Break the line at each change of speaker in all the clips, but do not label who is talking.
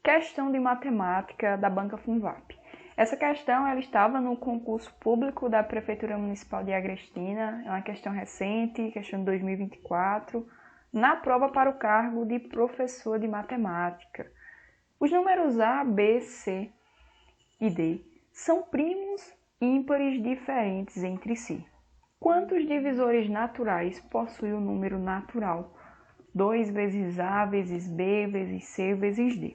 Questão de matemática da Banca Funvap. Essa questão ela estava no concurso público da Prefeitura Municipal de Agrestina, é uma questão recente, questão de 2024, na prova para o cargo de professor de matemática. Os números A, B, C e D são primos ímpares diferentes entre si. Quantos divisores naturais possui o número natural? 2 vezes A vezes B vezes C vezes D.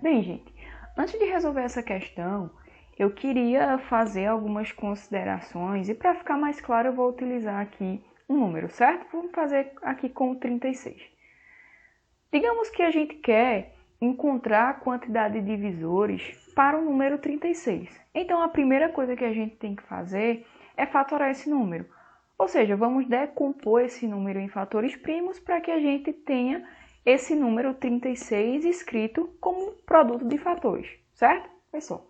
Bem, gente, antes de resolver essa questão, eu queria fazer algumas considerações e para ficar mais claro eu vou utilizar aqui um número, certo? Vamos fazer aqui com o 36. Digamos que a gente quer encontrar a quantidade de divisores para o número 36. Então, a primeira coisa que a gente tem que fazer é fatorar esse número. Ou seja, vamos decompor esse número em fatores primos para que a gente tenha esse número 36 escrito como produto de fatores, certo? Pessoal.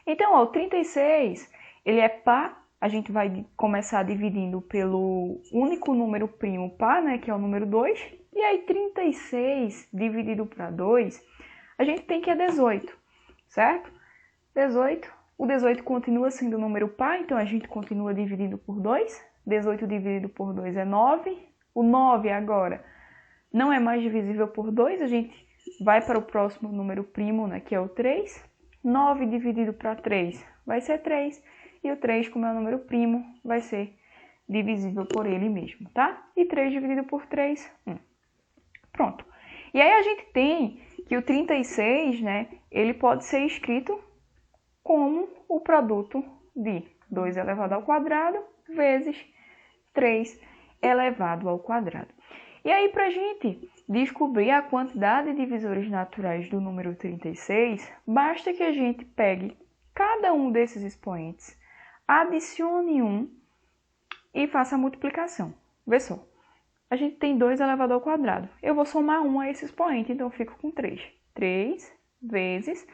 Então, ó, o 36, ele é par, a gente vai começar dividindo pelo único número primo par, né, que é o número 2, e aí 36 dividido para 2, a gente tem que é 18, certo? 18, o 18 continua sendo o número par, então a gente continua dividindo por 2, 18 dividido por 2 é 9, o 9 agora não é mais divisível por 2, a gente vai para o próximo número primo, né, que é o 3. 9 dividido para 3 vai ser 3. E o 3, como é o número primo, vai ser divisível por ele mesmo, tá? E 3 dividido por 3, 1. Pronto. E aí a gente tem que o 36, né, ele pode ser escrito como o produto de 2 elevado ao quadrado vezes 3 elevado ao quadrado. E aí, para a gente descobrir a quantidade de divisores naturais do número 36, basta que a gente pegue cada um desses expoentes, adicione um e faça a multiplicação. Vê só, a gente tem 2 elevado ao quadrado. Eu vou somar 1 a esse expoente, então eu fico com 3. 3 vezes,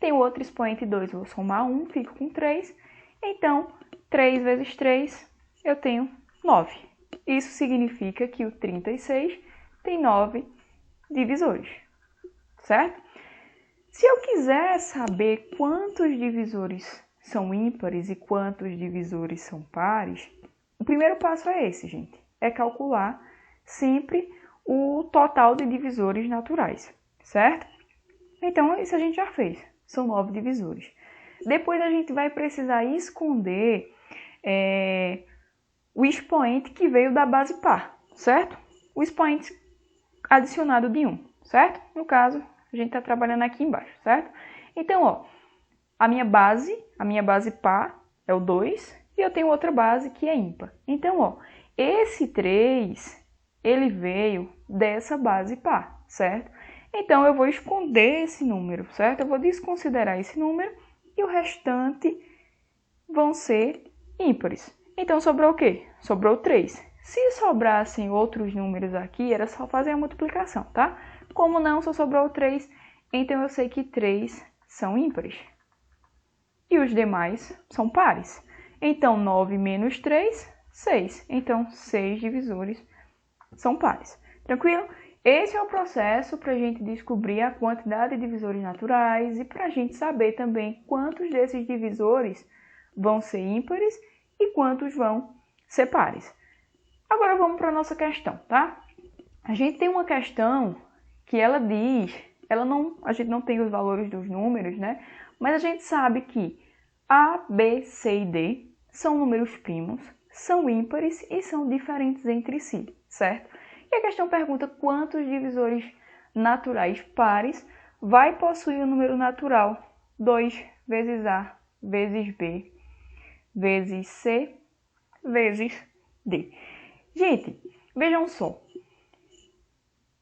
tem o outro expoente 2, eu vou somar 1, fico com 3. Então, 3 vezes 3, eu tenho 9. Isso significa que o 36 tem 9 divisores, certo? Se eu quiser saber quantos divisores são ímpares e quantos divisores são pares, o primeiro passo é esse, gente. É calcular sempre o total de divisores naturais, certo? Então, isso a gente já fez. São 9 divisores. Depois a gente vai precisar esconder o expoente que veio da base par, certo? O expoente adicionado de 1, certo? No caso, a gente está trabalhando aqui embaixo, certo? Então, ó, a minha base par é o 2 e eu tenho outra base que é ímpar. Então, ó, esse 3, ele veio dessa base par, certo? Então, eu vou esconder esse número, certo? Eu vou desconsiderar esse número e o restante vão ser ímpares. Então, sobrou o quê? Sobrou 3. Se sobrassem outros números aqui, era só fazer a multiplicação, tá? Como não, só sobrou 3, então eu sei que 3 são ímpares. E os demais são pares. Então, 9 menos 3, 6. Então, 6 divisores são pares. Tranquilo? Esse é o processo para a gente descobrir a quantidade de divisores naturais e para a gente saber também quantos desses divisores vão ser ímpares e quantos vão ser pares. Agora vamos para a nossa questão, tá? A gente tem uma questão que ela diz, a gente não tem os valores dos números, né? Mas a gente sabe que A, B, C e D são números primos, são ímpares e são diferentes entre si, certo? E a questão pergunta quantos divisores naturais pares vai possuir o número natural 2 vezes A vezes B vezes C vezes D. Gente, vejam só.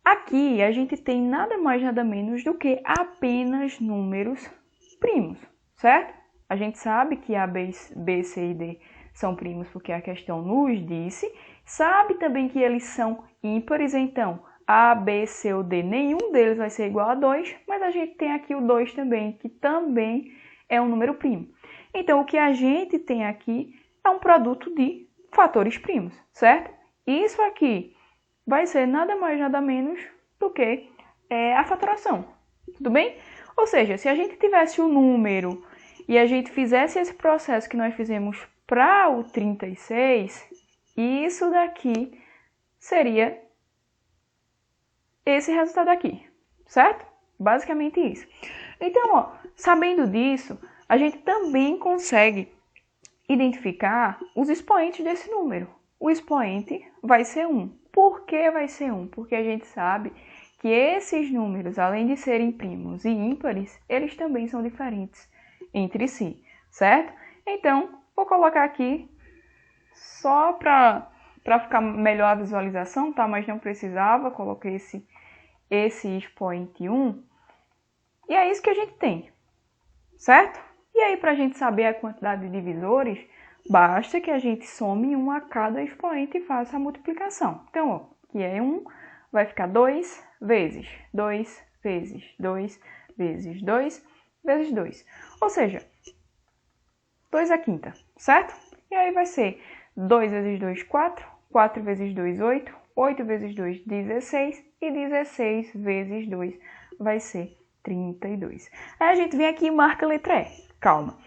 Aqui a gente tem nada mais nada menos do que apenas números primos, certo? A gente sabe que A, B, C e D são primos porque a questão nos disse. Sabe também que eles são ímpares, então A, B, C ou D, nenhum deles vai ser igual a 2, mas a gente tem aqui o 2 também, que também é um número primo. Então, o que a gente tem aqui é um produto de fatores primos, certo? Isso aqui vai ser nada mais nada menos do que a fatoração, Tudo bem? Ou seja, se a gente tivesse o número e a gente fizesse esse processo que nós fizemos para o 36, isso daqui seria esse resultado aqui, certo? Basicamente isso. Então, ó, sabendo disso, a gente também consegue identificar os expoentes desse número. O expoente vai ser 1. Por que vai ser 1? Porque a gente sabe que esses números, além de serem primos e ímpares, eles também são diferentes entre si, certo? Então, vou colocar aqui só para ficar melhor a visualização, tá? Mas não precisava, coloquei esse expoente 1. E é isso que a gente tem, certo? E aí, para a gente saber a quantidade de divisores, basta que a gente some 1 a cada expoente e faça a multiplicação. Então, ó, que é 1, vai ficar 2 vezes 2 vezes 2 vezes 2 vezes 2. Ou seja, 2 à quinta, certo? E aí vai ser 2 vezes 2, 4, 4 vezes 2, 8, 8 vezes 2, 16 e 16 vezes 2 vai ser 32. Aí a gente vem aqui e marca a letra E. Calma.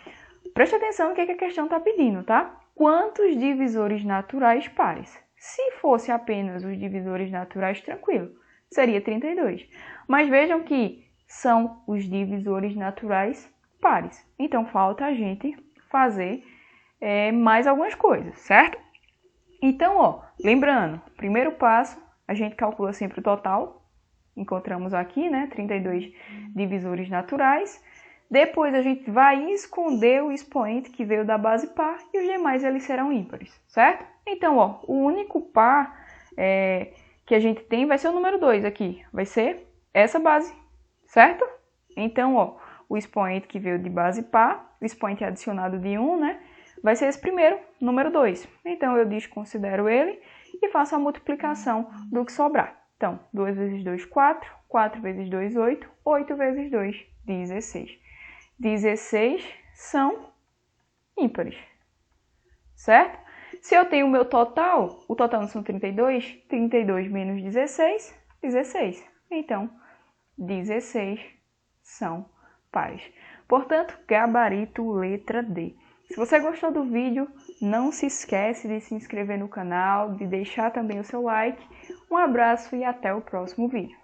Preste atenção no que a questão está pedindo, tá? Quantos divisores naturais pares? Se fosse apenas os divisores naturais, tranquilo, seria 32. Mas vejam que são os divisores naturais pares. Então, falta a gente fazer mais algumas coisas, certo? Então, ó, lembrando, primeiro passo, a gente calcula sempre o total. Encontramos aqui, né, 32 divisores naturais. Depois a gente vai esconder o expoente que veio da base par e os demais eles serão ímpares, certo? Então, ó, o único par que a gente tem vai ser o número 2 aqui, vai ser essa base, certo? Então, ó, o expoente que veio de base par, o expoente adicionado de 1, né, vai ser esse primeiro, número 2. Então, eu desconsidero ele e faço a multiplicação do que sobrar. Então, 2 vezes 2, 4, 4 vezes 2, 8, 8 vezes 2, 16. 16 são ímpares, certo? Se eu tenho o meu total, o total não são 32, 32 menos 16, 16. Então, 16 são pares. Portanto, gabarito letra D. Se você gostou do vídeo, não se esquece de se inscrever no canal, de deixar também o seu like. Um abraço e até o próximo vídeo.